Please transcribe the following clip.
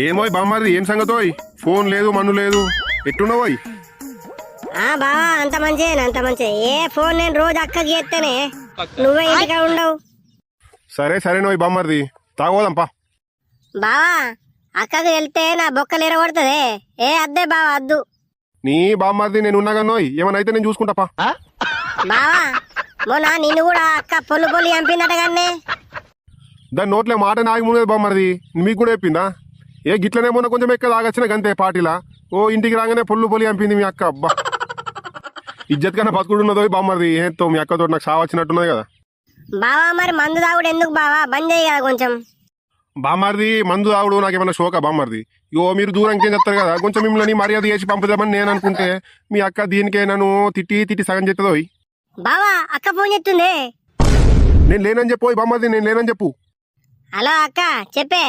ఏమోయ్ బామ్మారిది ఏం సంగతోయ్? ఫోన్ లేదు మన్ను లేదు, ఎట్టున్నావోయ్? బావా అంత మంచిదేనా? అంత మంచి. ఏ ఫోన్ నేను రోజు అక్కకి చేస్తేనే, నువ్వే ఇంటిగా ఉండవు. సరే సరేనోయ్ బామ్మారిది, తాగోదాంపా. బావా అక్కకి వెళ్తే నా బొక్కలు ఎరగొడుతుంది. ఏ అద్దే బావా అద్దు. నీ బామ్మారిది నేను ఉన్నాగానోయ్, ఏమన్నా అయితే నేను చూసుకుంటాపా. బావా మొన్న నిన్ను కూడా అక్క పొల్లు పొల్లు చంపిందట కానీ. దాని నోట్లే మాట నాగి మునేది బామ్మారిది, మీకు కూడా చెప్పిందా? ఏ గిట్లనే మొన్న కొంచెం ఎక్క తాగొచ్చిన గంతే పార్టీలా. ఓ ఇంటికి రాగానే పొల్లు పొలి చంపింది మీ అక్క. అబ్బా ఇజ్జత్ కన్నా బతుకుడున్నదో బామ్మారిది. ఏంతో మీ అక్కతో నాకు సావచ్చినట్టున్నది కదా. బావా మరి మందు తాగుడు ఎందుకు బావా? బంద్ చేయి కదా కొంచెం. బామ్మారిది మందు తాగుడు నాకేమన్నా షోకా బామ్మారిది? ఇగో మీరు దూరంకి ఏం చెప్తారు కదా, కొంచెం మిమ్మల్ని మర్యాద చేసి పంపుదామని నేను అనుకుంటే మీ అక్క దీనికే నన్ను తిట్టి తిట్టి సగం చెత్తదోయ్. బావా అక్క ఫోన్ చేస్తుంది. నేను లేనని చెప్పు బామ్మారిది, నేను లేనని చెప్పు. హలో అక్క చెప్పే.